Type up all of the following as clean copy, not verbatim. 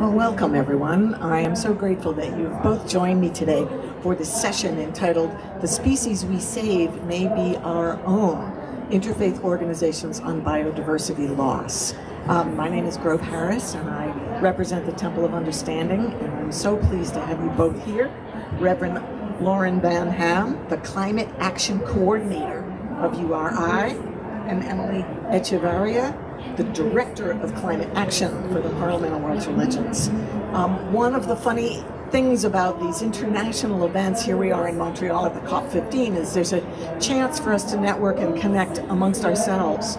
Well, welcome everyone. I am so grateful that you've both joined me today for this session entitled The Species We Save May Be Our Own, Interfaith Organizations on Biodiversity Loss. My name is Grove Harris and I represent the Temple of Understanding, and I'm so pleased to have you both here. Reverend Lauren Van Ham, the Climate Action Coordinator of URI, and Emily Echevarria, the Director of Climate Action for the Parliament of World Religions. One of the funny things about these international events, here we are in Montreal at the COP15, is there's a chance for us to network and connect amongst ourselves,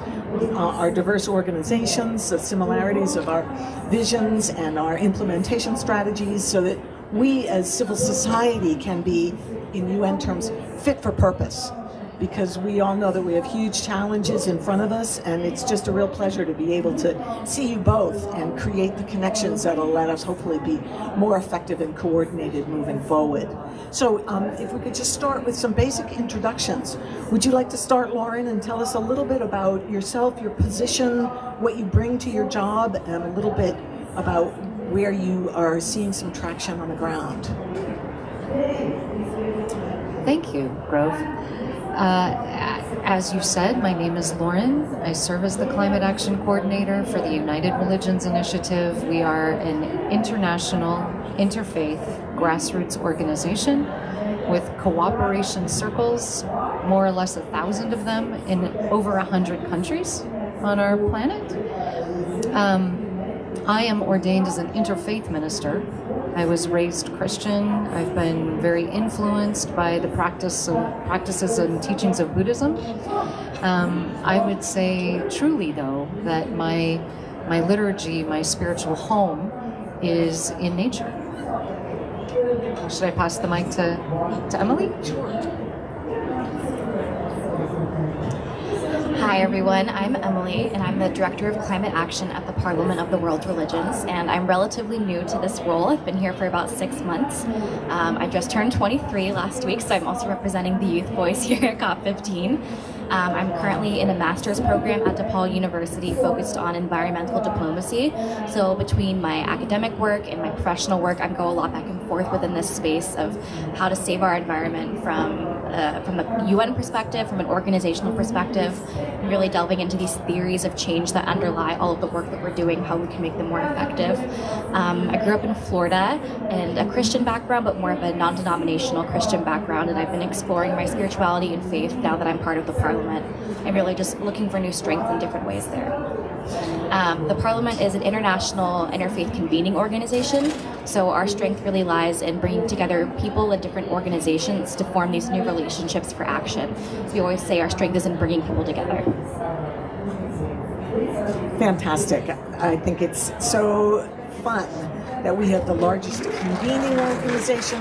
our diverse organizations, the similarities of our visions and our implementation strategies, so that we as civil society can be, in UN terms, fit for purpose. Because we all know that we have huge challenges in front of us, and it's just a real pleasure to be able to see you both and create the connections that'll let us hopefully be more effective and coordinated moving forward. So if we could just start with some basic introductions. Would you like to start, Lauren, and tell us a little bit about yourself, your position, what you bring to your job, and a little bit about where you are seeing some traction on the ground? Thank you, Grove. As you said, my name is Lauren. I serve as the Climate Action Coordinator for the United Religions Initiative. We are an international interfaith grassroots organization with cooperation circles, more or less 1,000 of them in over 100 countries on our planet. I am ordained as an interfaith minister. I was raised Christian. I've been very influenced by the practices and teachings of Buddhism. I would say truly, though, that my liturgy, my spiritual home, is in nature. Should I pass the mic to Emily? Sure. Hi everyone, I'm Emily and I'm the Director of Climate Action at the Parliament of the World Religions, and I'm relatively new to this role. I've been here for about 6 months. I just turned 23 last week, so I'm also representing the youth voice here at COP15. I'm currently in a master's program at DePaul University focused on environmental diplomacy. So between my academic work and my professional work, I go a lot back and forth within this space of how to save our environment from the UN perspective, from an organizational perspective, really delving into these theories of change that underlie all of the work that we're doing, how we can make them more effective. I grew up in Florida and a Christian background, but more of a non-denominational Christian background, and I've been exploring my spirituality and faith now that I'm part of the Parliament. I'm really just looking for new strength in different ways there. The Parliament is an international interfaith convening organization, so our strength really lies in bringing together people and different organizations to form these new relationships for action. So we always say our strength is in bringing people together. Fantastic. I think it's so fun that we have the largest convening organization,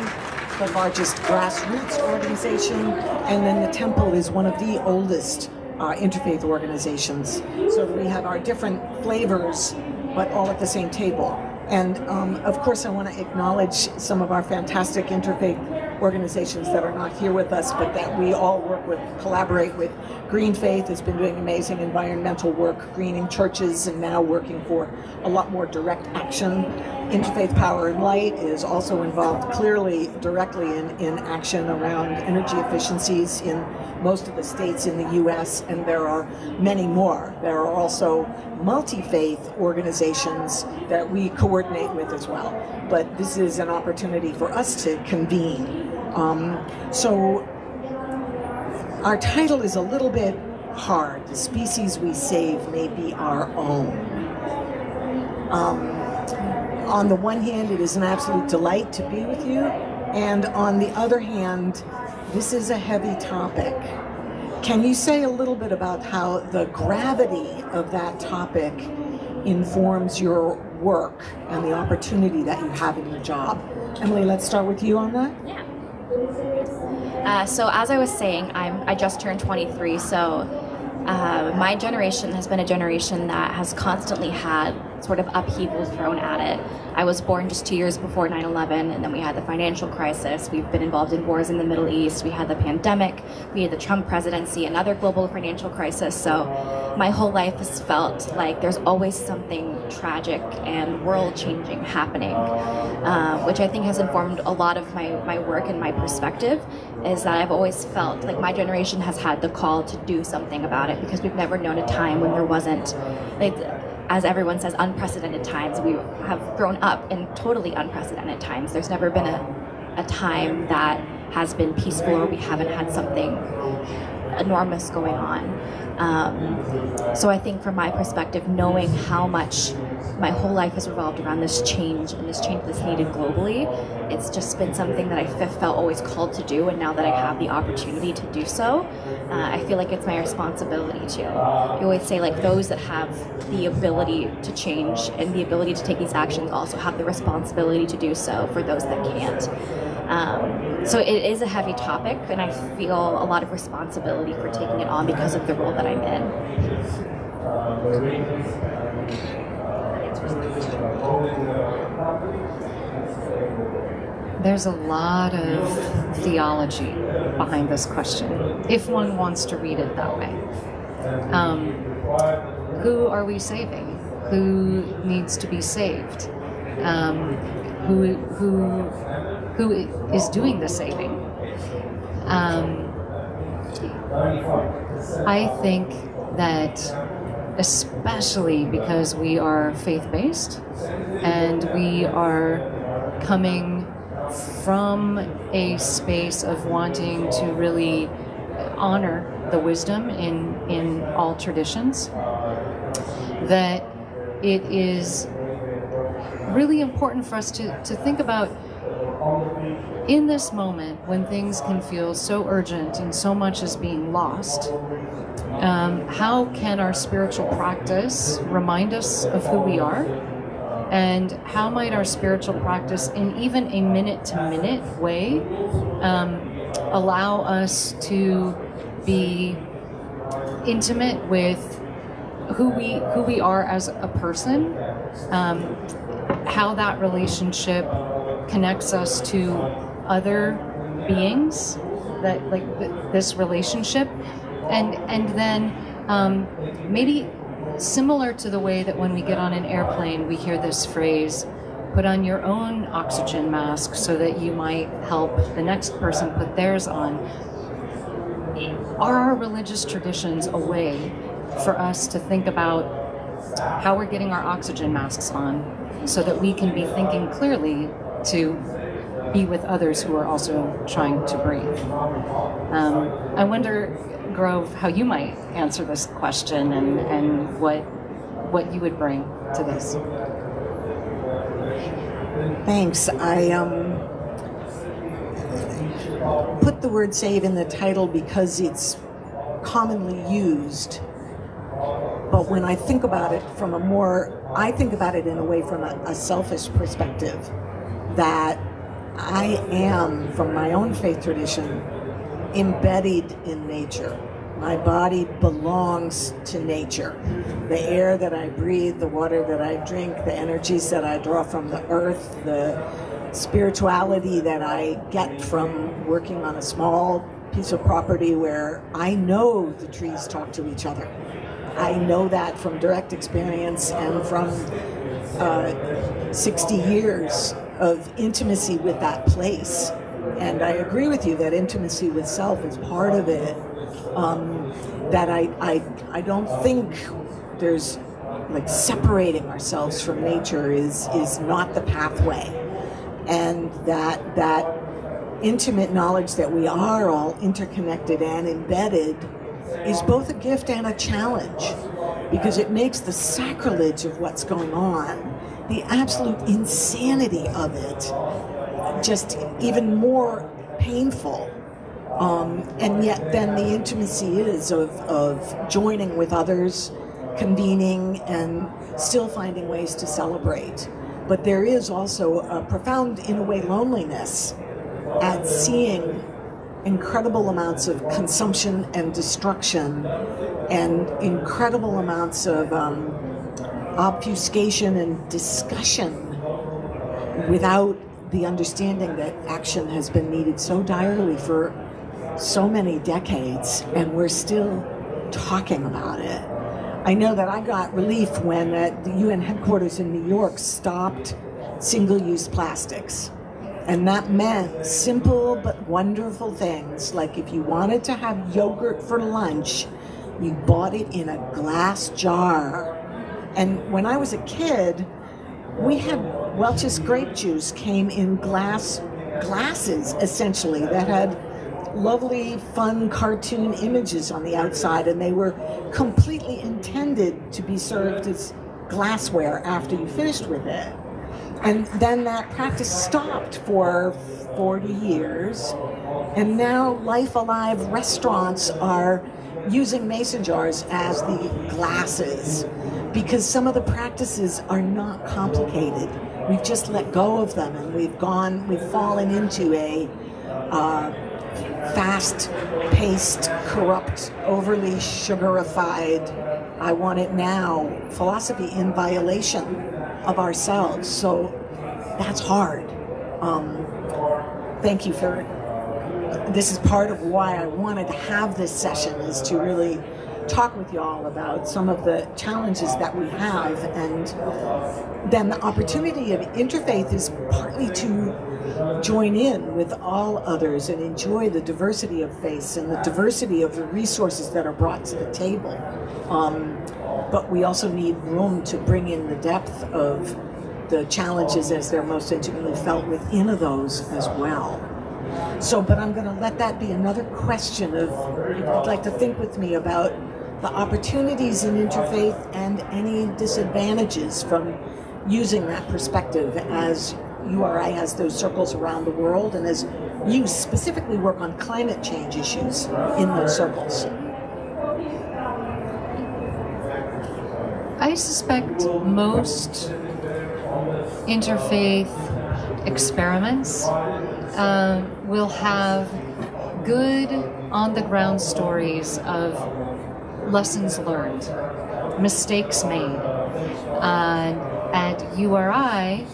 the largest grassroots organization, and then the Temple is one of the oldest interfaith organizations. So we have our different flavors, but all at the same table. And of course, I want to acknowledge some of our fantastic interfaith organizations that are not here with us, but that we all work with, collaborate with. Green Faith has been doing amazing environmental work, greening churches, and now working for a lot more direct action. Interfaith Power and Light is also involved clearly, directly in action around energy efficiencies in most of the states in the US, and there are many more. There are also multi-faith organizations that we coordinate with as well. But this is an opportunity for us to convene. So our title is a little bit hard. The species we save may be our own. On the one hand, it is an absolute delight to be with you, and on the other hand, this is a heavy topic. Can you say a little bit about how the gravity of that topic informs your work and the opportunity that you have in your job? Emily, let's start with you on that. Yeah. So as I was saying, I just turned 23, so my generation has been a generation that has constantly had sort of upheaval thrown at it. I was born just 2 years before 9/11, and then we had the financial crisis. We've been involved in wars in the Middle East. We had the pandemic. We had the Trump presidency, another global financial crisis. So my whole life has felt like there's always something tragic and world-changing happening, which I think has informed a lot of my work and my perspective, is that I've always felt like my generation has had the call to do something about it, because we've never known a time when there wasn't, like, as everyone says, unprecedented times. We have grown up in totally unprecedented times. There's never been a time that has been peaceful or we haven't had something enormous going on. So I think from my perspective, knowing how much my whole life has revolved around this change and this change that's needed globally, it's just been something that I felt always called to do, and now that I have the opportunity to do so, I feel like it's my responsibility to. You always say, like, those that have the ability to change and the ability to take these actions also have the responsibility to do so for those that can't. So it is a heavy topic, and I feel a lot of responsibility for taking it on because of the role that I'm in. There's a lot of theology behind this question, if one wants to read it that way. Who are we saving? Who needs to be saved? Who is doing the saving? I think that, especially because we are faith-based and we are coming from a space of wanting to really honor the wisdom in all traditions, that it is really important for us to think about, in this moment when things can feel so urgent and so much is being lost, how can our spiritual practice remind us of who we are? And how might our spiritual practice, in even a minute-to-minute way, allow us to be intimate with who we are as a person, how that relationship connects us to other beings, that like this relationship, and then maybe similar to the way that when we get on an airplane we hear this phrase, put on your own oxygen mask so that you might help the next person put theirs on. Are our religious traditions a way for us to think about how we're getting our oxygen masks on so that we can be thinking clearly to be with others who are also trying to breathe? I wonder, Grove, how you might answer this question and what you would bring to this. Thanks. I put the word save in the title because it's commonly used. But when I think about it I think about it in a way from a selfish perspective, that I am, from my own faith tradition, embedded in nature. My body belongs to nature. The air that I breathe, the water that I drink, the energies that I draw from the earth, the spirituality that I get from working on a small piece of property where I know the trees talk to each other. I know that from direct experience and from 60 years of intimacy with that place. And I agree with you that intimacy with self is part of it. That I don't think there's, like, separating ourselves from nature is not the pathway. And that intimate knowledge that we are all interconnected and embedded is both a gift and a challenge, because it makes the sacrilege of what's going on, the absolute insanity of it, just even more painful. And yet then the intimacy is of joining with others, convening, and still finding ways to celebrate. But there is also a profound, in a way, loneliness at seeing incredible amounts of consumption and destruction and incredible amounts of obfuscation and discussion without the understanding that action has been needed so direly for so many decades, and we're still talking about it. I know that I got relief when the UN headquarters in New York stopped single-use plastics. And that meant simple but wonderful things, like if you wanted to have yogurt for lunch, you bought it in a glass jar. And when I was a kid, we had Welch's grape juice came in glasses, essentially, that had lovely, fun cartoon images on the outside, and they were completely intended to be served as glassware after you finished with it. And then that practice stopped for 40 years, and now Life Alive restaurants are using mason jars as the glasses because some of the practices are not complicated. We've just let go of them, and we've fallen into a fast-paced, corrupt, overly sugarified, I want it now philosophy in violation of ourselves. So that's hard. Thank you for, this is part of why I wanted to have this session, is to really talk with you all about some of the challenges that we have, and then the opportunity of Interfaith is partly to join in with all others and enjoy the diversity of faiths and the diversity of the resources that are brought to the table. But we also need room to bring in the depth of the challenges as they're most intimately felt within those as well. So, but I'm going to let that be another question of, if you'd like to think with me about the opportunities in interfaith and any disadvantages from using that perspective as URI has those circles around the world, and as you specifically work on climate change issues in those circles. I suspect most interfaith experiments will have good on-the-ground stories of lessons learned, mistakes made. At URI,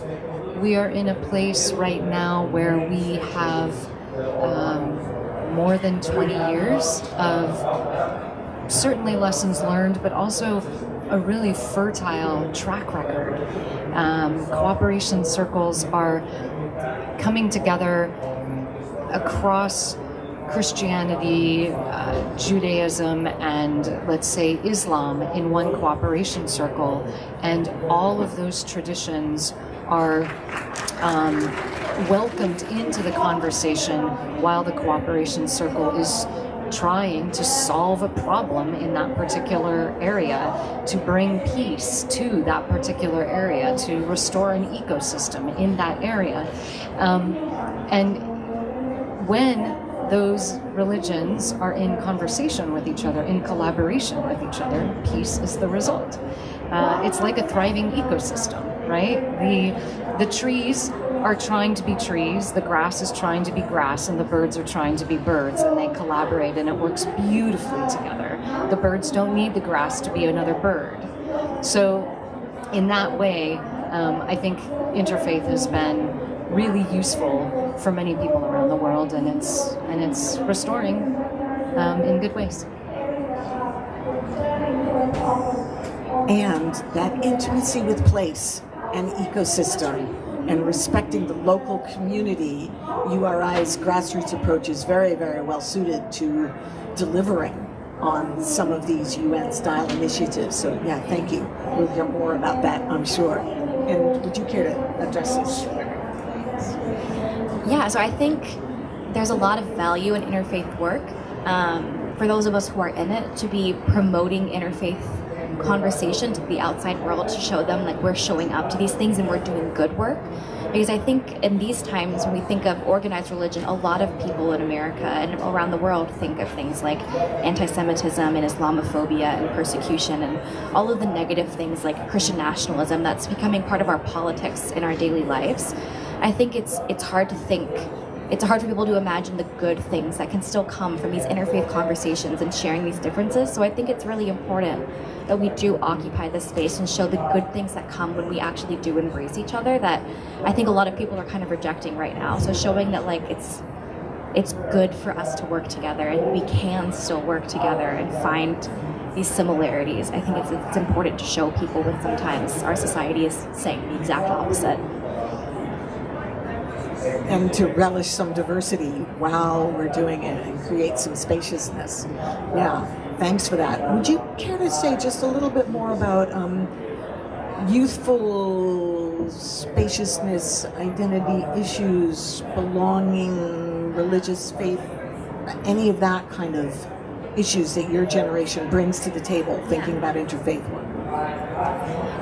we are in a place right now where we have more than 20 years of certainly lessons learned, but also a really fertile track record. Cooperation circles are coming together across Christianity, Judaism, and let's say Islam in one cooperation circle, and all of those traditions are welcomed into the conversation while the cooperation circle is trying to solve a problem in that particular area, to bring peace to that particular area, to restore an ecosystem in that area. And when those religions are in conversation with each other, in collaboration with each other, peace is the result. It's like a thriving ecosystem, right? The trees are trying to be trees, the grass is trying to be grass, and the birds are trying to be birds, and they collaborate, and it works beautifully together. The birds don't need the grass to be another bird. So in that way, I think interfaith has been really useful for many people around the world, and it's restoring in good ways. And that intimacy with place and ecosystem and respecting the local community, URI's grassroots approach is very, very well suited to delivering on some of these UN-style initiatives. So yeah, thank you. We'll hear more about that, I'm sure. And would you care to address this? Yeah, so I think there's a lot of value in interfaith work. For those of us who are in it, to be promoting interfaith conversation to the outside world, to show them like we're showing up to these things and we're doing good work. Because I think in these times when we think of organized religion, a lot of people in America and around the world think of things like anti-Semitism and Islamophobia and persecution and all of the negative things like Christian nationalism that's becoming part of our politics in our daily lives. I think it's hard to think it's hard for people to imagine the good things that can still come from these interfaith conversations and sharing these differences. So I think it's really important that we do occupy this space and show the good things that come when we actually do embrace each other, that I think a lot of people are kind of rejecting right now. So showing that like it's good for us to work together, and we can still work together and find these similarities. I think it's important to show people when sometimes our society is saying the exact opposite. And to relish some diversity while we're doing it and create some spaciousness. Yeah, thanks for that. Would you care to say just a little bit more about youthful spaciousness, identity issues, belonging, religious faith, any of that kind of issues that your generation brings to the table thinking about interfaith work?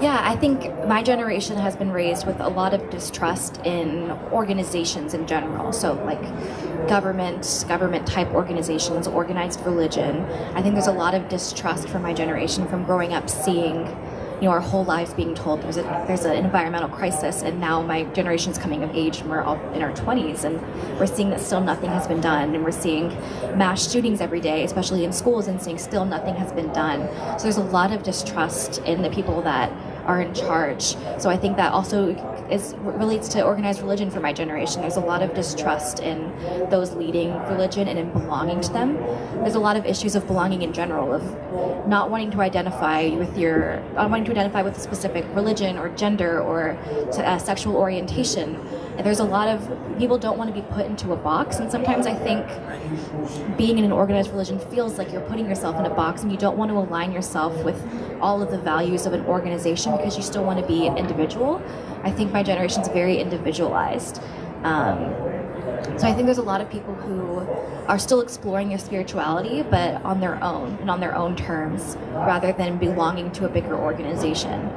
Yeah, I think my generation has been raised with a lot of distrust in organizations in general. So like government type organizations, organized religion. I think there's a lot of distrust from my generation from growing up seeing, you know, our whole lives being told there's an environmental crisis, and now my generation's coming of age and we're all in our 20s, and we're seeing that still nothing has been done, and we're seeing mass shootings every day, especially in schools, and seeing still nothing has been done. So there's a lot of distrust in the people that are in charge. So I think that also relates to organized religion for my generation. There's a lot of distrust in those leading religion and in belonging to them. There's a lot of issues of belonging in general, of not wanting to identify with a specific religion or gender or sexual orientation. And there's a lot of people don't want to be put into a box, and sometimes I think being in an organized religion feels like you're putting yourself in a box, and you don't want to align yourself with all of the values of an organization because you still want to be an individual. I think my generation's very individualized. So I think there's a lot of people who are still exploring their spirituality, but on their own and on their own terms, rather than belonging to a bigger organization.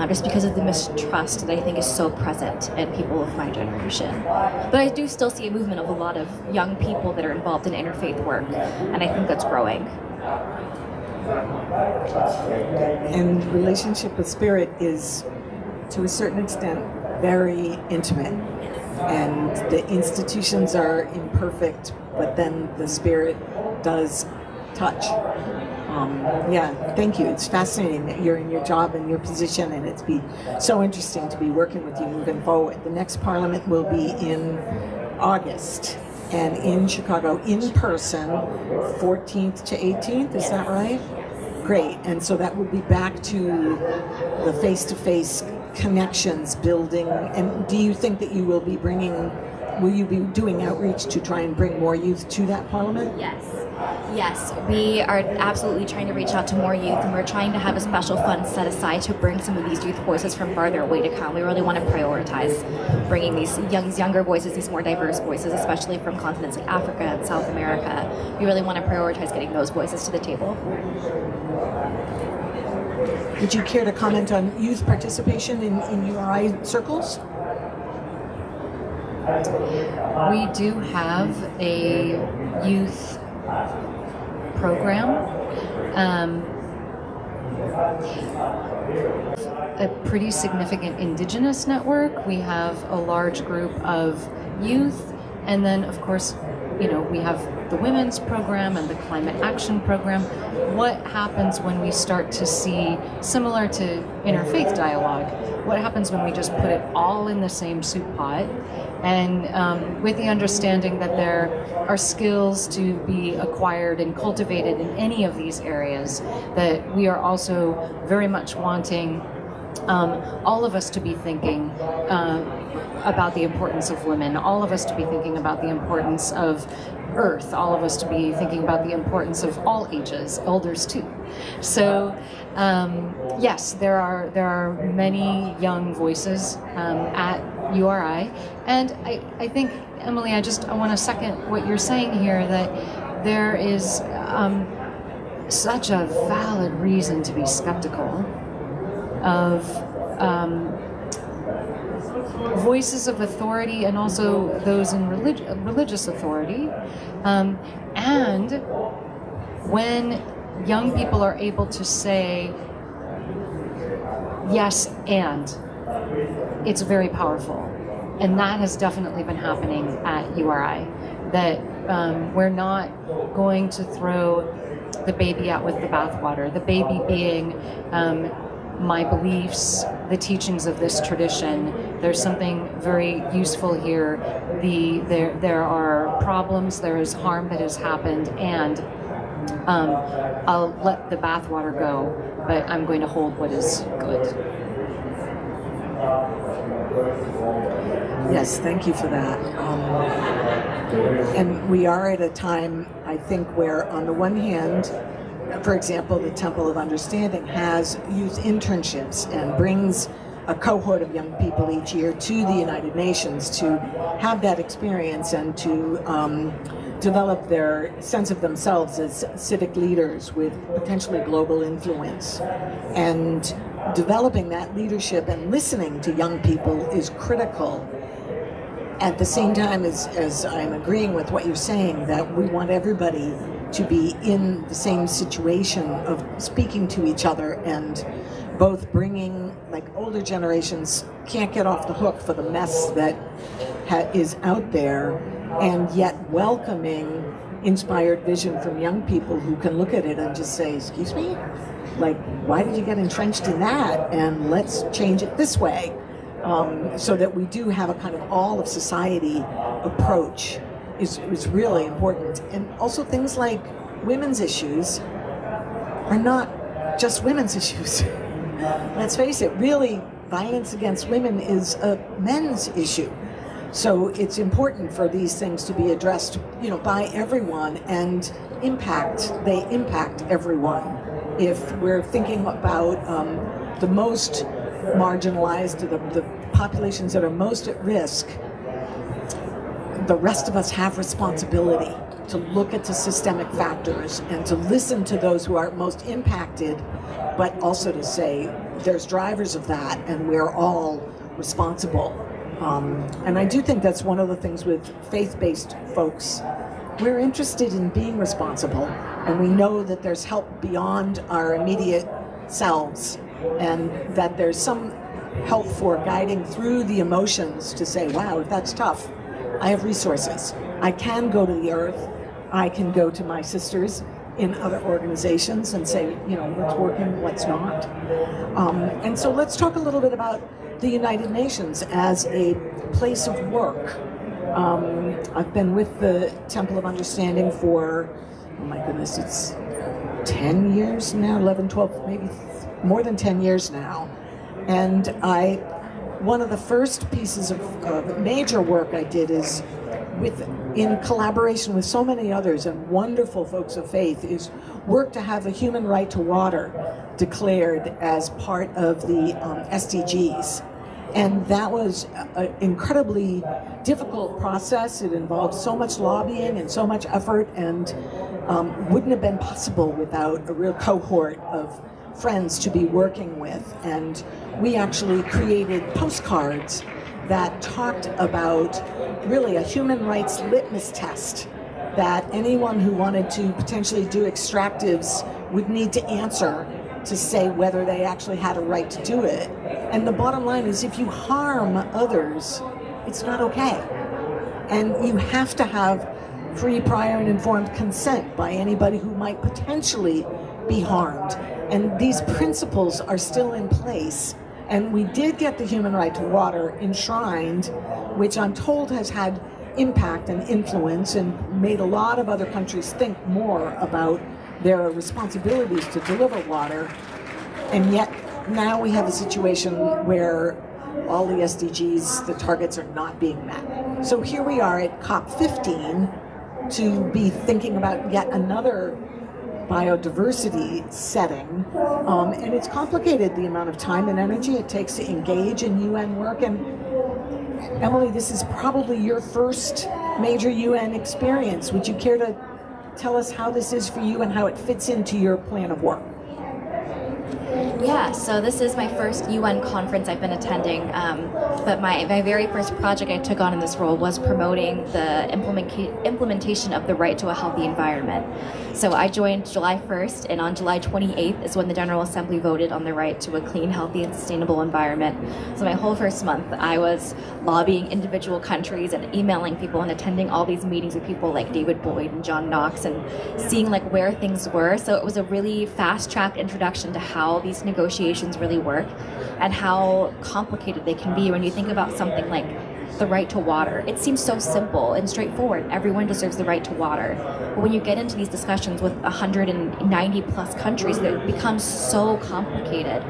Just because of the mistrust that I think is so present in people of my generation. But I do still see a movement of a lot of young people that are involved in interfaith work, and I think that's growing. And relationship with spirit is, to a certain extent, very intimate. And the institutions are imperfect, but then the spirit does touch. Yeah, thank you. It's fascinating that you're in your job and your position, and it's been so interesting to be working with you moving forward. The next Parliament will be in August, and in Chicago, in person, 14th to 18th, is that right? Great, and so that will be back to the face-to-face connections building. And do you think that you will be doing outreach to try and bring more youth to that Parliament? Yes, we are absolutely trying to reach out to more youth, and we're trying to have a special fund set aside to bring some of these youth voices from farther away to come. We really want to prioritize bringing these younger voices, these more diverse voices, especially from continents like Africa and South America. We really want to prioritize getting those voices to the table. Would you care to comment on youth participation in URI circles? We do have a youth program, a pretty significant indigenous network. We have a large group of youth, and then of course, you know, we have the women's program and the climate action program. What happens when we start to see, similar to interfaith dialogue, what happens when we just put it all in the same soup pot, and with the understanding that there are skills to be acquired and cultivated in any of these areas, that we are also very much wanting all of us to be thinking about the importance of women, all of us to be thinking about the importance of Earth, all of us to be thinking about the importance of all ages, elders too. So yes, there are many young voices at URI, and I think, Emily, I want to second what you're saying here, that there is such a valid reason to be skeptical of voices of authority, and also those in religious authority. And when young people are able to say yes, and it's very powerful. And that has definitely been happening at URI, that we're not going to throw the baby out with the bathwater, the baby being my beliefs, the teachings of this tradition. There's something very useful here. There are problems, there is harm that has happened, and I'll let the bathwater go, but I'm going to hold what is good. Yes, thank you for that. And we are at a time, I think, where on the one hand, for example, the Temple of Understanding has youth internships and brings a cohort of young people each year to the United Nations to have that experience and to develop their sense of themselves as civic leaders with potentially global influence. And developing that leadership and listening to young people is critical. At the same time as I'm agreeing with what you're saying, that we want everybody to be in the same situation of speaking to each other and both bringing, like older generations can't get off the hook for the mess that is out there, and yet welcoming inspired vision from young people who can look at it and just say, excuse me? Like, why did you get entrenched in that? And let's change it this way. So that we do have a kind of all of society approach is really important. And also things like women's issues are not just women's issues. Let's face it, really, violence against women is a men's issue. So it's important for these things to be addressed, by everyone, and they impact everyone. If we're thinking about the most marginalized, the populations that are most at risk, the rest of us have responsibility to look at the systemic factors and to listen to those who are most impacted, but also to say there's drivers of that and we're all responsible. And I do think that's one of the things with faith-based folks. We're interested in being responsible, and we know that there's help beyond our immediate selves, and that there's some help for guiding through the emotions to say, wow, if that's tough, I have resources. I can go to the earth. I can go to my sisters in other organizations and say, what's working, what's not. And so let's talk a little bit about the United Nations as a place of work. I've been with the Temple of Understanding for, oh my goodness, it's 10 years now, 11, 12, maybe more than 10 years now. And one of the first pieces of major work I did is in collaboration with so many others and wonderful folks of faith, is work to have the human right to water declared as part of the SDGs. And that was an incredibly difficult process. It involved so much lobbying and so much effort, and wouldn't have been possible without a real cohort of friends to be working with. And we actually created postcards that talked about really a human rights litmus test that anyone who wanted to potentially do extractives would need to answer to say whether they actually had a right to do it. And the bottom line is, if you harm others, it's not okay. And you have to have free, prior, and informed consent by anybody who might potentially be harmed. And these principles are still in place. And we did get the human right to water enshrined, which I'm told has had impact and influence and made a lot of other countries think more about their responsibilities to deliver water. And yet now we have a situation where all the SDGs, the targets are not being met. So here we are at COP15 to be thinking about yet another biodiversity setting, and it's complicated, the amount of time and energy it takes to engage in UN work. And Emily, this is probably your first major UN experience. Would you care to tell us how this is for you and how it fits into your plan of work? Yeah, so this is my first UN conference I've been attending, but my very first project I took on in this role was promoting the implementation of the right to a healthy environment. So I joined July 1st, and on July 28th is when the General Assembly voted on the right to a clean, healthy, and sustainable environment. So my whole first month, I was lobbying individual countries and emailing people and attending all these meetings with people like David Boyd and John Knox and seeing like where things were. So it was a really fast-tracked introduction to how these negotiations really work and how complicated they can be when you think about something like the right to water. It seems so simple and straightforward. Everyone deserves the right to water. But when you get into these discussions with 190 plus countries, it becomes so complicated.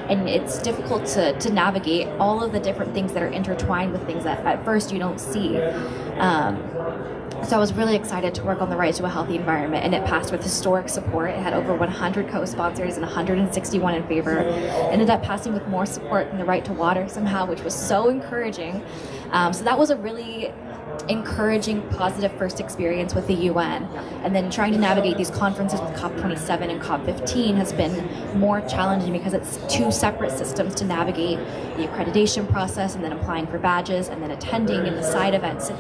And it's difficult to navigate all of the different things that are intertwined with things that at first you don't see. So I was really excited to work on the right to a healthy environment, and it passed with historic support. It had over 100 co-sponsors and 161 in favor. It ended up passing with more support than the right to water somehow, which was so encouraging. So that was a really encouraging, positive first experience with the UN. And then trying to navigate these conferences with COP27 and COP15 has been more challenging because it's two separate systems to navigate the accreditation process and then applying for badges and then attending and the side events.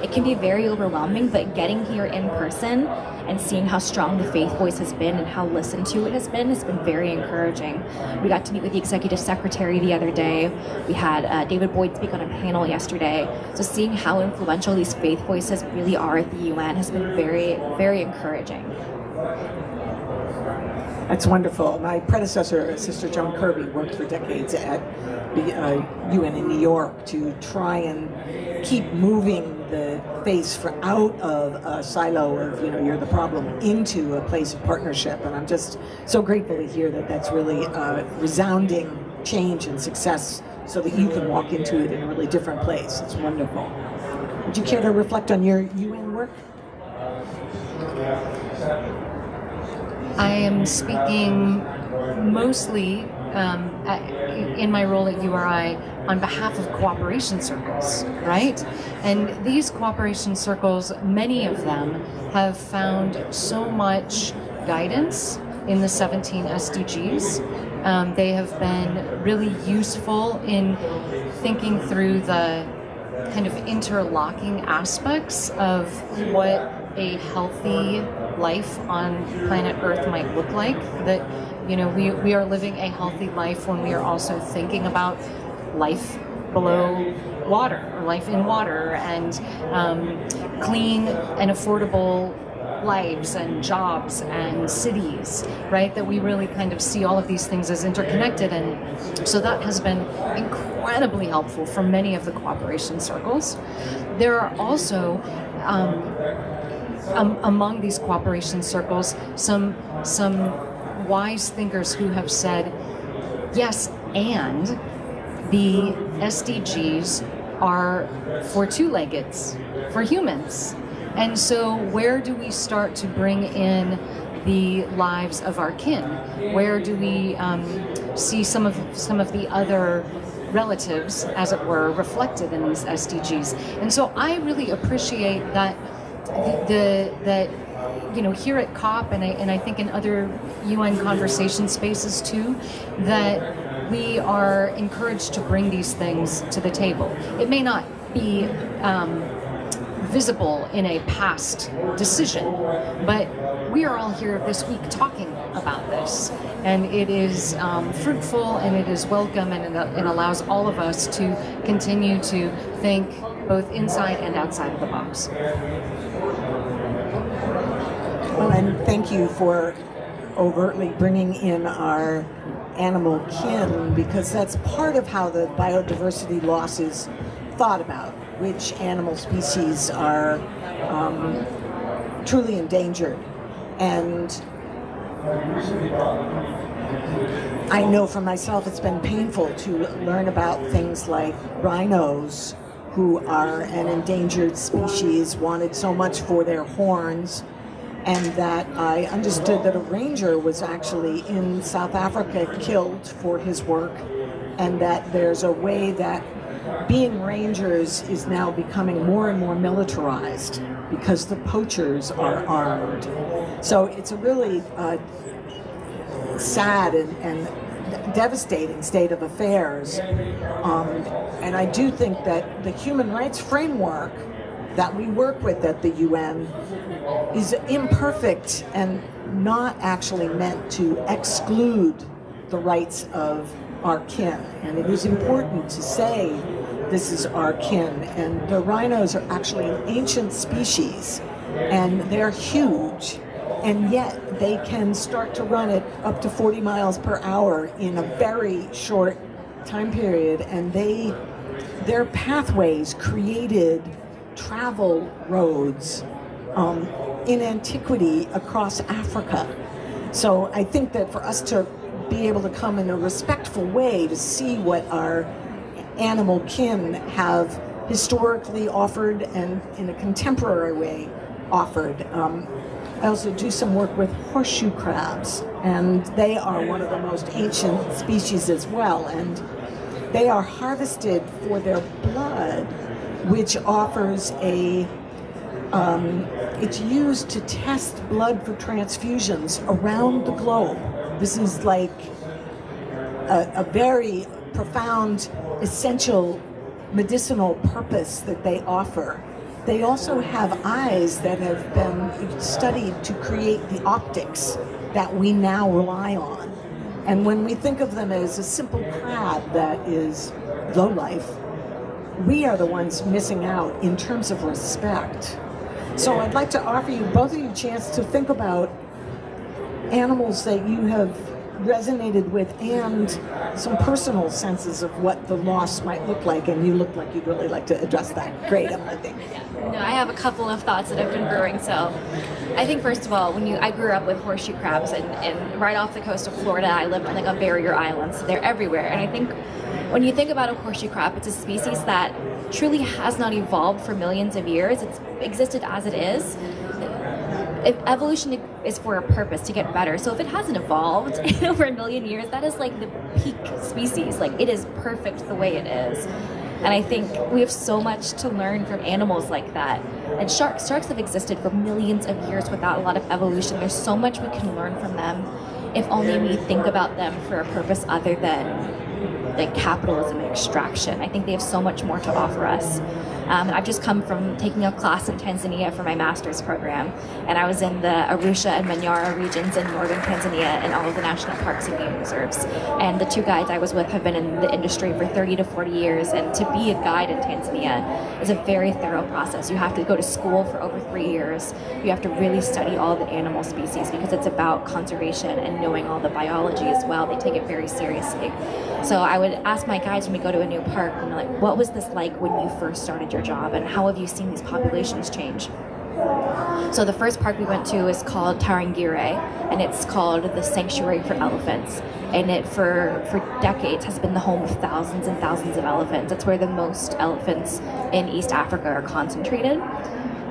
It can be very overwhelming, but getting here in person and seeing how strong the faith voice has been and how listened to it has been very encouraging. We got to meet with the executive secretary the other day. We had David Boyd speak on a panel yesterday. So seeing how influential these faith voices really are at the UN has been very, very encouraging. That's wonderful. My predecessor, Sister Joan Kirby, worked for decades at the UN in New York to try and keep moving the face out of a silo of, you're the problem, into a place of partnership. And I'm just so grateful to hear that that's really resounding change and success so that you can walk into it in a really different place. It's wonderful. Would you care to reflect on your UN work? I am speaking mostly in my role at URI on behalf of cooperation circles, right? And these cooperation circles, many of them have found so much guidance in the 17 SDGs. They have been really useful in thinking through the kind of interlocking aspects of what a healthy life on planet Earth might look like. That, we are living a healthy life when we are also thinking about life below water, or life in water, and clean and affordable lives and jobs and cities, right? That we really kind of see all of these things as interconnected. And so that has been incredibly helpful for many of the cooperation circles. There are also among these cooperation circles some wise thinkers who have said, yes, and the SDGs are for two-leggeds, for humans. And so where do we start to bring in the lives of our kin? Where do we see some of the other relatives, as it were, reflected in these SDGs? And so I really appreciate that that here at COP and I think in other UN conversation spaces too, that we are encouraged to bring these things to the table. It may not be visible in a past decision, but we are all here this week talking about this, and it is fruitful and it is welcome, and it allows all of us to continue to think both inside and outside of the box. Well, and thank you for overtly bringing in our animal kin, because that's part of how the biodiversity loss is thought about. Which animal species are truly endangered. And I know for myself it's been painful to learn about things like rhinos, who are an endangered species, wanted so much for their horns, and that I understood that a ranger was actually in South Africa killed for his work, and that there's a way that being rangers is now becoming more and more militarized because the poachers are armed. So it's a really sad and devastating state of affairs. And I do think that the human rights framework that we work with at the UN is imperfect and not actually meant to exclude the rights of our kin. And it is important to say this is our kin. And the rhinos are actually an ancient species, and they're huge. And yet they can start to run at up to 40 miles per hour in a very short time period. And their pathways created travel roads in antiquity across Africa. So I think that for us to be able to come in a respectful way to see what our animal kin have historically offered and in a contemporary way offered. I also do some work with horseshoe crabs, and they are one of the most ancient species as well, and they are harvested for their blood, which offers it's used to test blood for transfusions around the globe. This is like a very profound, essential medicinal purpose that they offer. They also have eyes that have been studied to create the optics that we now rely on. And when we think of them as a simple crab that is low life, we are the ones missing out in terms of respect. So I'd like to offer you, both of you, a chance to think about animals that you have resonated with and some personal senses of what the loss might look like, and you look like you'd really like to address that. Great, Emily, thank you. No, I have a couple of thoughts that have been brewing. So I think first of all, I grew up with horseshoe crabs, and right off the coast of Florida, I lived on like a barrier island, so they're everywhere. And I think when you think about a horseshoe crab, it's a species that truly has not evolved for millions of years. It's existed as it is. Evolution is for a purpose, to get better. So if it hasn't evolved in over a million years, that is like the peak species. Like, it is perfect the way it is. And I think we have so much to learn from animals like that. And sharks have existed for millions of years without a lot of evolution. There's so much we can learn from them if only we think about them for a purpose other than like capitalism and extraction. I think they have so much more to offer us. I've just come from taking a class in Tanzania for my master's program, and I was in the Arusha and Manyara regions in northern Tanzania and all of the national parks and game reserves. And the two guides I was with have been in the industry for 30 to 40 years, and to be a guide in Tanzania is a very thorough process. You have to go to school for over 3 years. You have to really study all the animal species because it's about conservation and knowing all the biology as well. They take it very seriously. So I would ask my guides when we go to a new park, like, what was this like when you first started your job, and how have you seen these populations change? So the first park we went to is called Tarangire, and it's called the Sanctuary for Elephants. And it, for decades, has been the home of thousands and thousands of elephants. It's where the most elephants in East Africa are concentrated.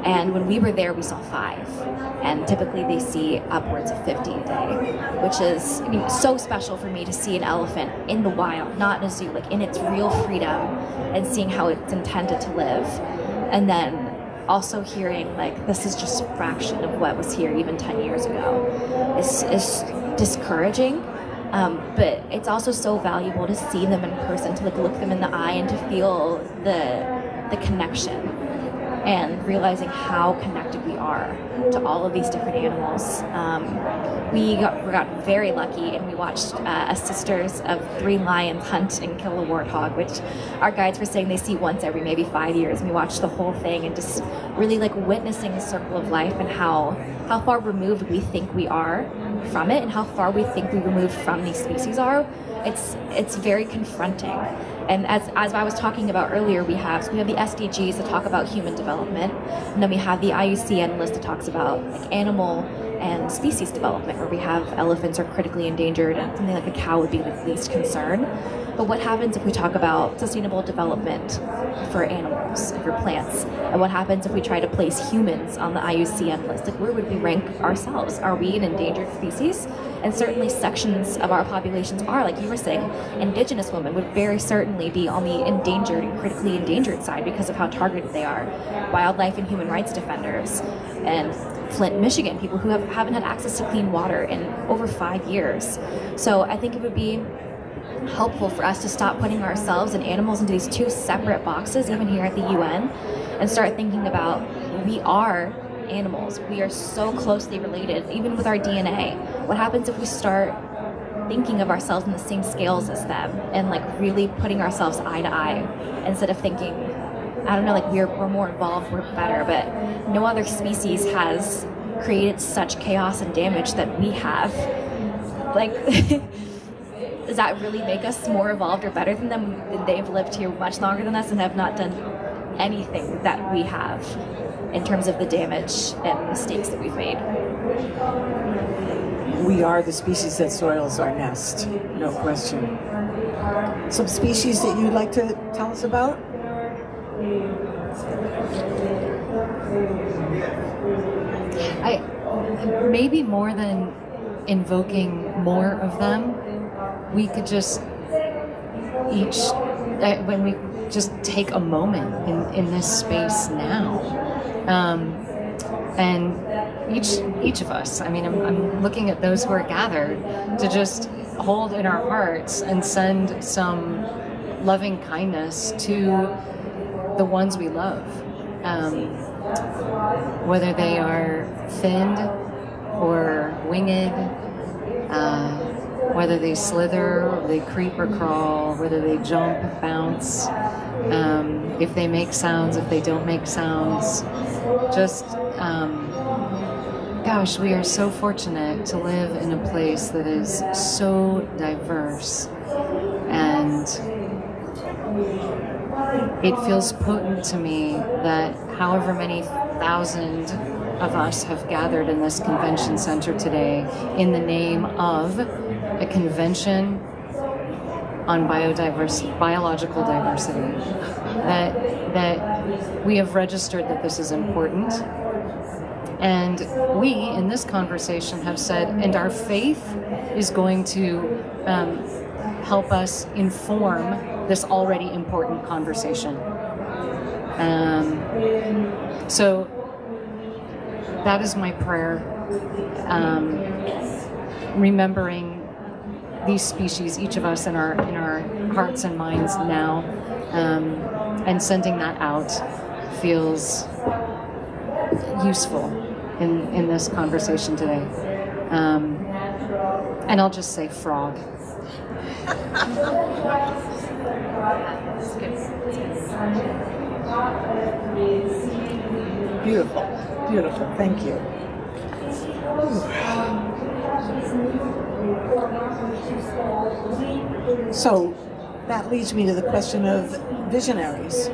And when we were there, we saw 5. And typically they see upwards of 50 a day, which is, I mean, so special for me to see an elephant in the wild, not in a zoo, like in its real freedom, and seeing how it's intended to live. And then also hearing, like, this is just a fraction of what was here even 10 years ago is discouraging. But it's also so valuable to see them in person, to like look them in the eye and to feel the connection, and realizing how connected we are to all of these different animals. We got very lucky, and we watched a sisters of 3 lions hunt and kill a warthog, which our guides were saying they see once every maybe 5 years. And we watched the whole thing and just really like witnessing the circle of life and how far removed we think we are from it, and how far we think we removed from these species are. It's very confronting. And as I was talking about earlier, we have the SDGs that talk about human development, and then we have the IUCN list that talks about like animal and species development, where we have elephants are critically endangered, and something like a cow would be the least concern. But what happens if we talk about sustainable development for animals and for plants? And what happens if we try to place humans on the IUCN list? Like, where would we rank ourselves? Are we an endangered species? And certainly sections of our populations are, like you were saying, indigenous women would very certainly be on the endangered and critically endangered side because of how targeted they are. Wildlife and human rights defenders, and Flint, Michigan, people who haven't had access to clean water in over 5 years. So I think it would be helpful for us to stop putting ourselves and animals into these two separate boxes, even here at the UN, and start thinking about we are animals. We are so closely related, even with our DNA. What happens if we start thinking of ourselves in the same scales as them and like really putting ourselves eye to eye instead of thinking, I don't know, like we're more involved, we're better, but no other species has created such chaos and damage that we have. Like, does that really make us more evolved or better than them? They've lived here much longer than us and have not done anything that we have in terms of the damage and mistakes that we've made. We are the species that soils our nest, no question. Some species that you'd like to tell us about? Maybe more than invoking more of them, we could just when we just take a moment in this space now, and each of us, I mean, I'm looking at those who are gathered, to just hold in our hearts and send some loving kindness to the ones we love, whether they are finned or winged, whether they slither, or they creep or crawl, whether they jump, bounce, if they make sounds, if they don't make sounds. Just, gosh, we are so fortunate to live in a place that is so diverse, and it feels potent to me that however many thousand of us have gathered in this convention center today in the name of a convention on biological diversity, that we have registered that this is important, and we in this conversation have said, and our faith is going to help us inform this already important conversation. So that is my prayer, remembering these species, each of us in our hearts and minds now, and sending that out feels useful in this conversation today. And I'll just say frog. Beautiful, beautiful, thank you. So that leads me to the question of visionaries.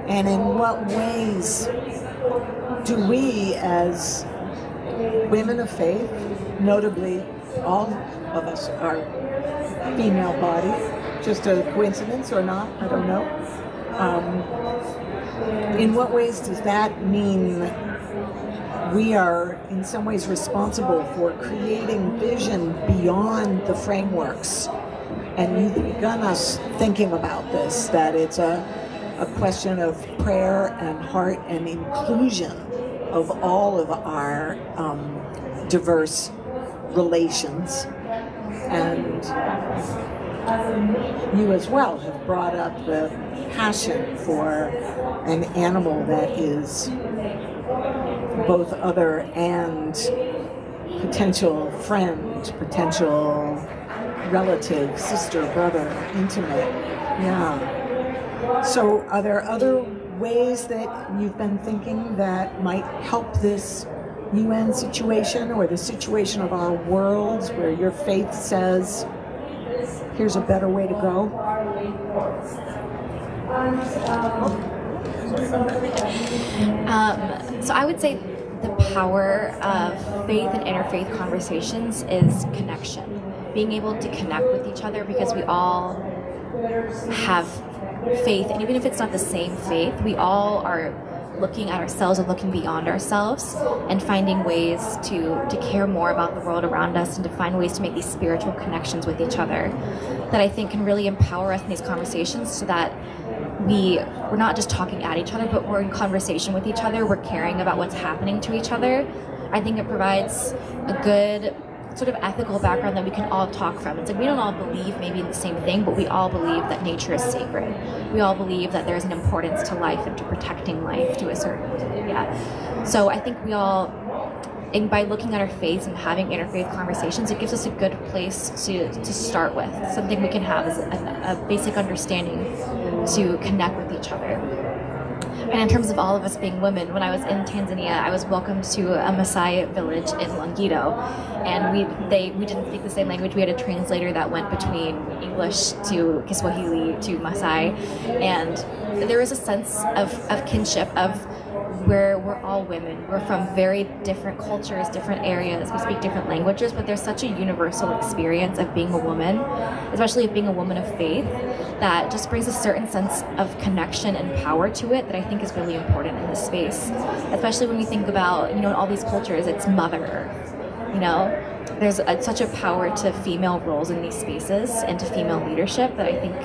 And in what ways do we, as women of faith, notably all of us are female body, just a coincidence or not, I don't know. In what ways does that mean we are in some ways responsible for creating vision beyond the frameworks? And you've begun us thinking about this, that it's a question of prayer and heart and inclusion of all of our diverse relations. And you as well have brought up the passion for an animal that is both other and potential friend, potential relative, sister, brother, intimate. Yeah. So are there other ways that you've been thinking that might help this UN situation or the situation of our worlds where your faith says, here's a better way to go? So I would say the power of faith and interfaith conversations is connection. Being able to connect with each other, because we all have faith, and even if it's not the same faith, we all are looking at ourselves and looking beyond ourselves and finding ways to care more about the world around us and to find ways to make these spiritual connections with each other that I think can really empower us in these conversations, so that we're not just talking at each other, but we're in conversation with each other, we're caring about what's happening to each other. I think it provides a good sort of ethical background that we can all talk from. It's like we don't all believe maybe in the same thing, but we all believe that nature is sacred. We all believe that there's an importance to life and to protecting life to a certain degree. Yeah. So I think we all, and by looking at our faiths and having interfaith conversations, it gives us a good place to start with, something we can have as a basic understanding to connect with each other. And in terms of all of us being women, when I was in Tanzania, I was welcomed to a Maasai village in Longido, and we didn't speak the same language. We had a translator that went between English to Kiswahili to Maasai, and there was a sense of kinship, of where we're all women. We're from very different cultures, different areas. We speak different languages, but there's such a universal experience of being a woman, especially of being a woman of faith, that just brings a certain sense of connection and power to it that I think is really important in this space. Especially when we think about, in all these cultures, it's Mother Earth. There's such a power to female roles in these spaces and to female leadership that I think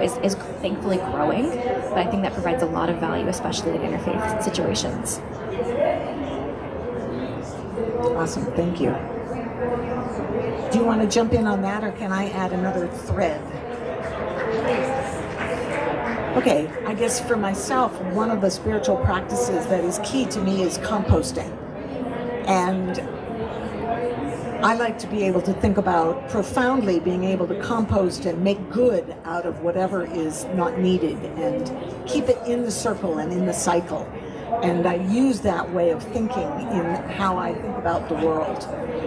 is thankfully growing, but I think that provides a lot of value, especially in interfaith situations. Awesome, thank you. Do you want to jump in on that, or can I add another thread? Okay, I guess for myself, one of the spiritual practices that is key to me is composting. And I like to be able to think about profoundly being able to compost and make good out of whatever is not needed and keep it in the circle and in the cycle. And I use that way of thinking in how I think about the world.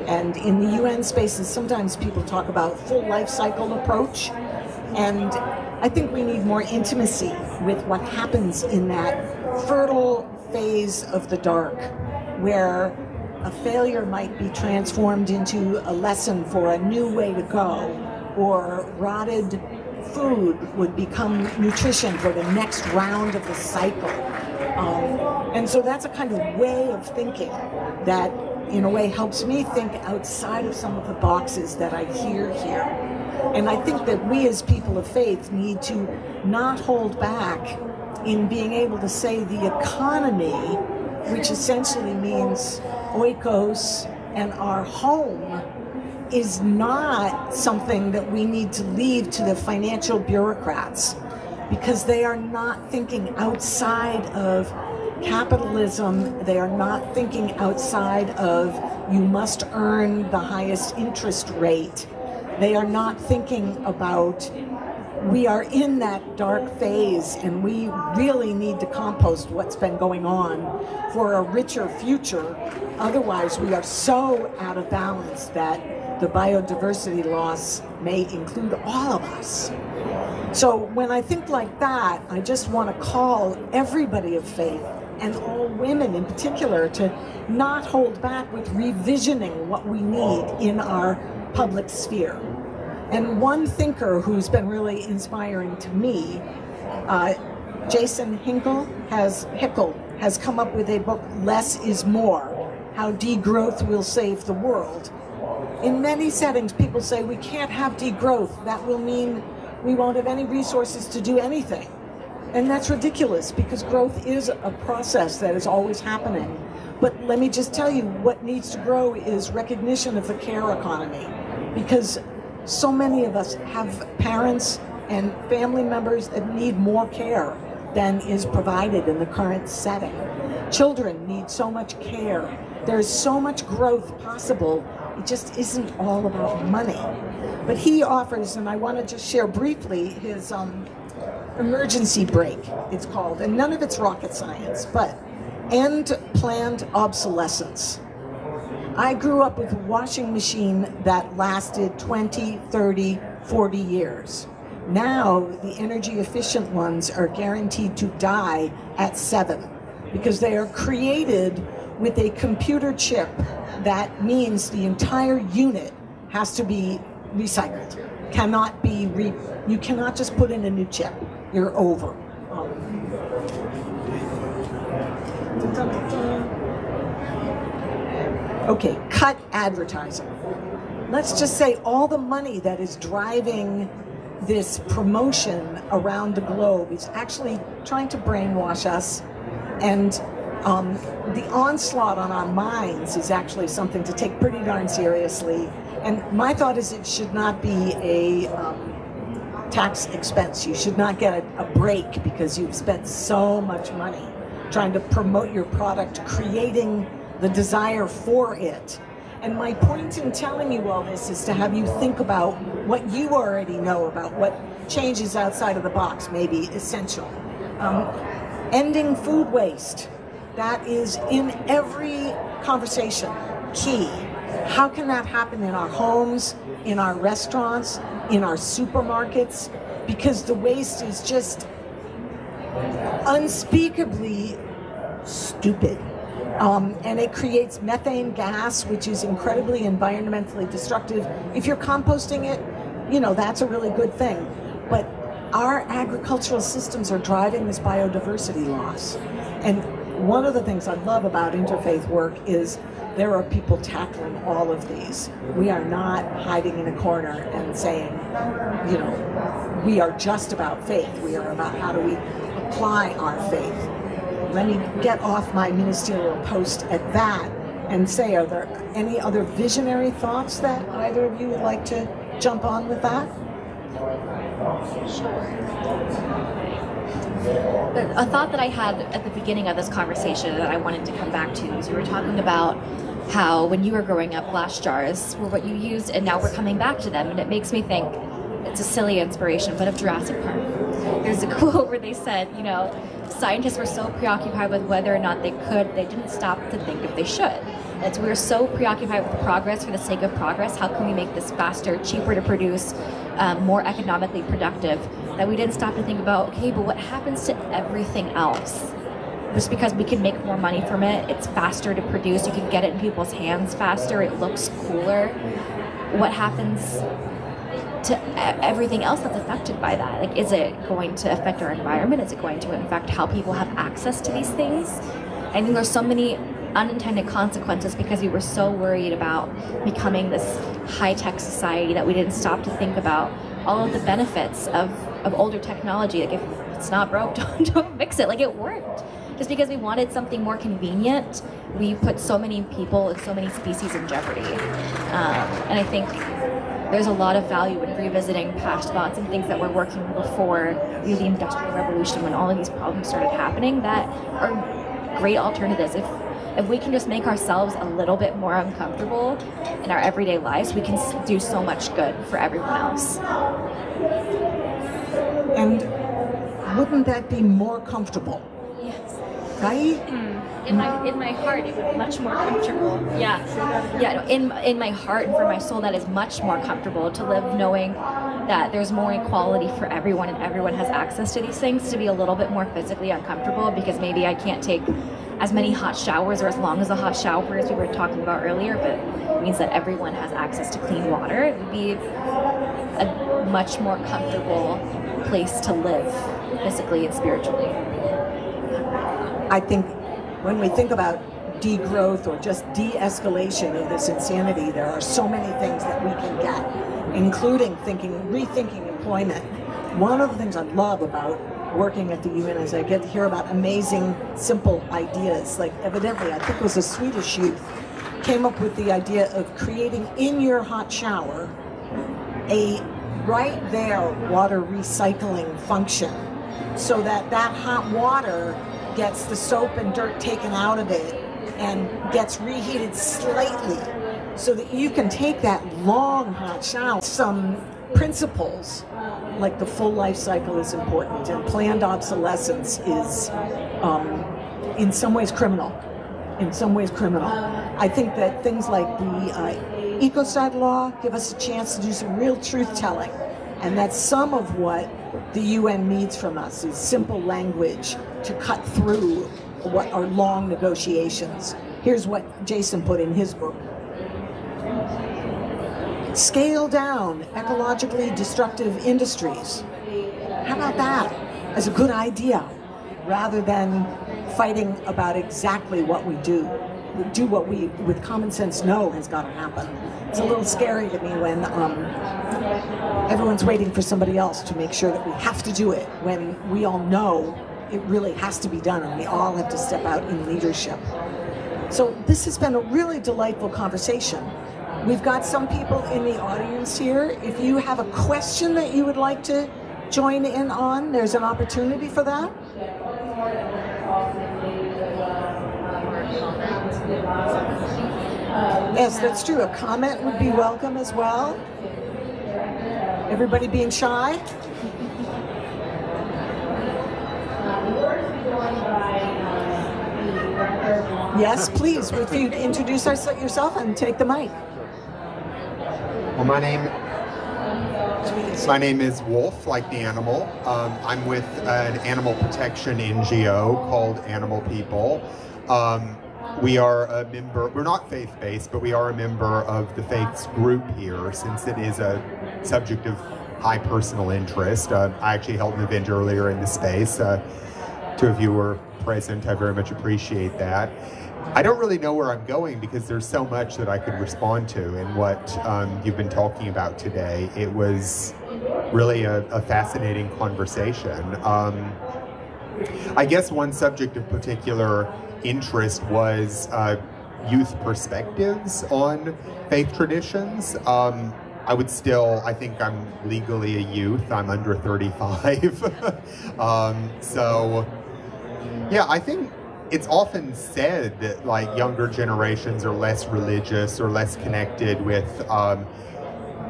And in the UN spaces, sometimes people talk about full life cycle approach. And I think we need more intimacy with what happens in that fertile phase of the dark, where a failure might be transformed into a lesson for a new way to go, or rotted food would become nutrition for the next round of the cycle. And so that's a kind of way of thinking that, in a way, helps me think outside of some of the boxes that I hear here. And I think that we as people of faith need to not hold back in being able to say the economy, which essentially means oikos and our home, is not something that we need to leave to the financial bureaucrats, because they are not thinking outside of capitalism. They are not thinking outside of you must earn the highest interest rate. They are not thinking about we are in that dark phase and we really need to compost what's been going on for a richer future. Otherwise, we are so out of balance that the biodiversity loss may include all of us. So when I think like that, I just want to call everybody of faith, and all women in particular, to not hold back with revisioning what we need in our public sphere. And one thinker who's been really inspiring to me, Jason Hickel has come up with a book, Less is More, How Degrowth Will Save the World. In many settings, people say we can't have degrowth. That will mean we won't have any resources to do anything. And that's ridiculous, because growth is a process that is always happening. But let me just tell you, what needs to grow is recognition of the care economy, because so many of us have parents and family members that need more care than is provided in the current setting. Children need so much care. There's so much growth possible. It just isn't all about money. But he offers, and I want to just share briefly, his emergency brake, it's called, and none of it's rocket science, but end planned obsolescence. I grew up with a washing machine that lasted 20, 30, 40 years. Now, the energy efficient ones are guaranteed to die at 7, because they are created with a computer chip that means the entire unit has to be recycled. Cannot be you cannot just put in a new chip. You're over. Okay, cut advertising. Let's just say all the money that is driving this promotion around the globe is actually trying to brainwash us and The onslaught on our minds is actually something to take pretty darn seriously. And my thought is it should not be a tax expense. You should not get a break because you've spent so much money trying to promote your product, creating the desire for it. And my point in telling you all this is to have you think about what you already know about what changes outside of the box may be essential. Ending food waste. That is in every conversation key. How can that happen in our homes, in our restaurants, in our supermarkets? Because the waste is just unspeakably stupid. And it creates methane gas, which is incredibly environmentally destructive. If you're composting it, you know, that's a really good thing. But our agricultural systems are driving this biodiversity loss. And one of the things I love about interfaith work is there are people tackling all of these. We are not hiding in a corner and saying, you know, we are just about faith. We are about how do we apply our faith. Let me get off my ministerial post at that and say, are there any other visionary thoughts that either of you would like to jump on with that? A thought that I had at the beginning of this conversation that I wanted to come back to is we were talking about how when you were growing up, glass jars were what you used, and now we're coming back to them, and it makes me think, it's a silly inspiration, but of Jurassic Park. There's a quote where they said, you know, scientists were so preoccupied with whether or not they didn't stop to think if they should. It's we're so preoccupied with progress for the sake of progress. How can we make this faster, cheaper to produce, more economically productive, that we didn't stop to think about, okay, but what happens to everything else? Just because we can make more money from it, it's faster to produce, you can get it in people's hands faster, it looks cooler. What happens to everything else that's affected by that? Like, is it going to affect our environment? Is it going to affect how people have access to these things? I think there's so many unintended consequences because we were so worried about becoming this high-tech society that we didn't stop to think about all of the benefits of older technology. Like, if it's not broke, don't fix it. Like, it worked. Just because we wanted something more convenient, we put so many people and so many species in jeopardy. And I think there's a lot of value in revisiting past thoughts and things that were working before the Industrial Revolution, when all of these problems started happening, that are great alternatives. If we can just make ourselves a little bit more uncomfortable in our everyday lives, we can do so much good for everyone else. And wouldn't that be more comfortable? Yes. Right? In my heart, it would be much more comfortable. Yeah. In my heart and for my soul, that is much more comfortable to live knowing that there's more equality for everyone and everyone has access to these things. To be a little bit more physically uncomfortable because maybe I can't take as many hot showers or as long as a hot shower as we were talking about earlier, but it means that everyone has access to clean water. It would be a much more comfortable place to live physically and spiritually. I think when we think about degrowth or just de-escalation of this insanity, there are so many things that we can get, including rethinking employment. One of the things I love about working at the UN is I get to hear about amazing, simple ideas. Like, evidently, I think it was a Swedish youth, came up with the idea of creating in your hot shower a right there water recycling function, so that hot water gets the soap and dirt taken out of it and gets reheated slightly so that you can take that long hot shower. Some principles like the full life cycle is important, and planned obsolescence is in some ways criminal. I think that things like the ecocide law give us a chance to do some real truth telling, and that's some of what the UN needs from us, is simple language to cut through what are long negotiations. Here's what Jason put in his book. Scale down ecologically destructive industries. How about that as a good idea, rather than fighting about exactly what we do? We do what we, with common sense, know has got to happen. It's a little scary to me when everyone's waiting for somebody else to make sure that we have to do it, when we all know it really has to be done, and we all have to step out in leadership. So this has been a really delightful conversation. We've got some people in the audience here. If you have a question that you would like to join in on, there's an opportunity for that. Yes, that's true. A comment would be welcome as well. Everybody being shy? Yes, please. If you'd introduce yourself and take the mic. Well, my name is Wolf, like the animal. I'm with an animal protection NGO called Animal People. We are a member, we're not faith-based, but we are a member of the Faiths group here, since it is a subject of high personal interest. I actually held an event earlier in the space. Two of you were present. I very much appreciate that. I don't really know where I'm going because there's so much that I could respond to in what you've been talking about today. It was really a fascinating conversation. I guess one subject of particular interest was youth perspectives on faith traditions. I think I'm legally a youth. I'm under 35. So, yeah, I think it's often said that like younger generations are less religious or less connected with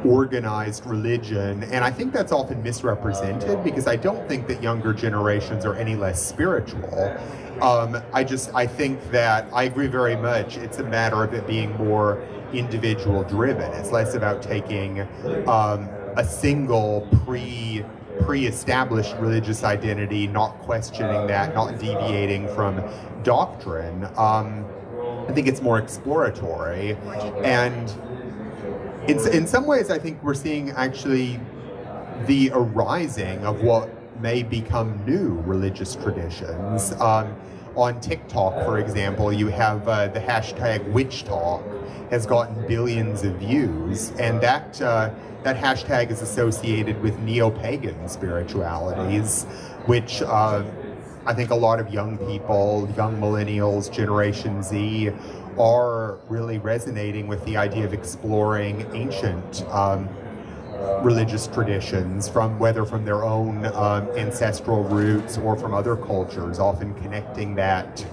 organized religion, and I think that's often misrepresented because I don't think that younger generations are any less spiritual. I think that I agree very much. It's a matter of it being more individual driven. It's less about taking a single pre-established religious identity, not questioning that, not deviating from doctrine. I think it's more exploratory, and in some ways I think we're seeing actually the arising of what may become new religious traditions. On TikTok, for example, you have the hashtag witch talk has gotten billions of views, and that hashtag is associated with neo-pagan spiritualities, which I think a lot of young people, young millennials, Generation Z, are really resonating with the idea of exploring ancient religious traditions, whether from their own ancestral roots or from other cultures, often connecting that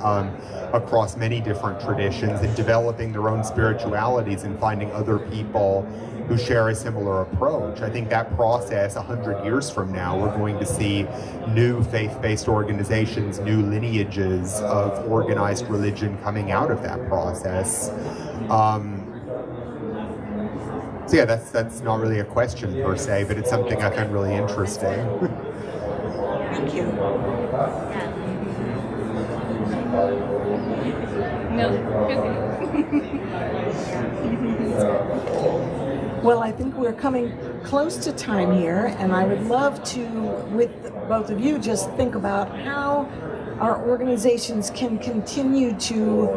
across many different traditions and developing their own spiritualities and finding other people who share a similar approach. I think that process 100 years from now, we're going to see new faith-based organizations, new lineages of organized religion coming out of that process. So yeah, that's not really a question per se, but it's something I find really interesting. Thank you. Well, I think we're coming close to time here, and I would love to, with both of you, just think about how our organizations can continue to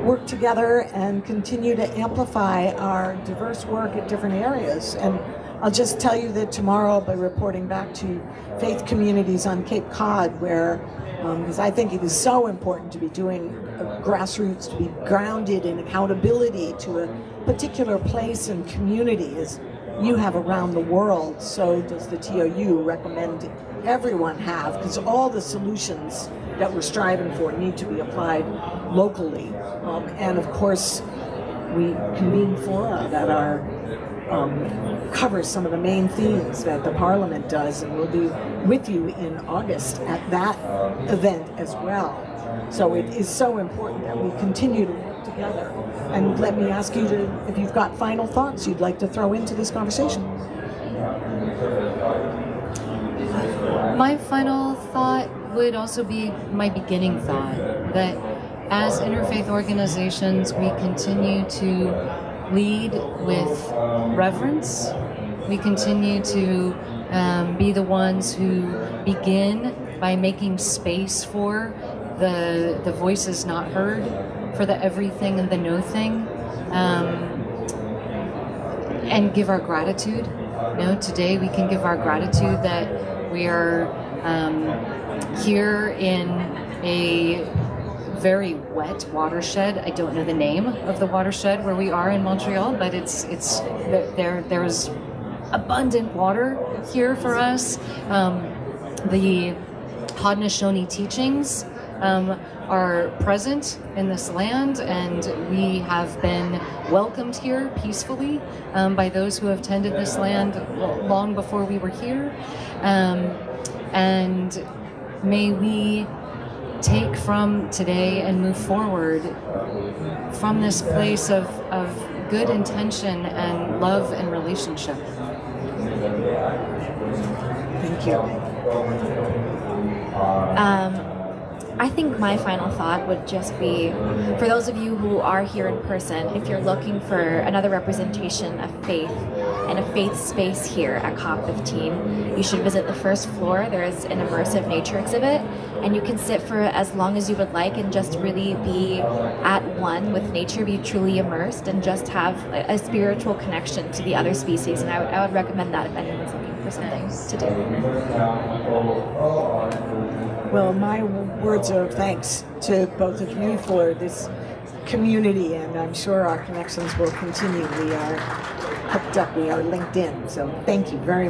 work together and continue to amplify our diverse work at different areas. And I'll just tell you that tomorrow I'll be reporting back to faith communities on Cape Cod, where, because I think it is so important to be doing grassroots, to be grounded in accountability to a particular place and community as you have around the world. So does the TOU recommend everyone have, because all the solutions that we're striving for need to be applied locally. And of course, we convene fora that are covers some of the main themes that the Parliament does, and we'll be with you in August at that event as well. So it is so important that we continue to work together. And let me ask you if you've got final thoughts you'd like to throw into this conversation. My final thought would also be my beginning thought, that as interfaith organizations, we continue to lead with reverence. We continue to be the ones who begin by making space for the voices not heard, for the everything and the no thing, and give our gratitude. You know, today we can give our gratitude that we are Here in a very wet watershed. I don't know the name of the watershed where we are in Montreal, but there's abundant water here for us. The Haudenosaunee teachings are present in this land, and we have been welcomed here peacefully by those who have tended this land long before we were here. And may we take from today and move forward from this place of good intention and love and relationship. Thank you. I think my final thought would just be, for those of you who are here in person, if you're looking for another representation of faith and a faith space here at COP15, you should visit the first floor. There is an immersive nature exhibit, and you can sit for as long as you would like and just really be at one with nature, be truly immersed, and just have a spiritual connection to the other species. And I would recommend that if anyone's looking for something to do. Well, my words of thanks to both of you for this community, and I'm sure our connections will continue. We are hooked up, we are linked in, so thank you very much.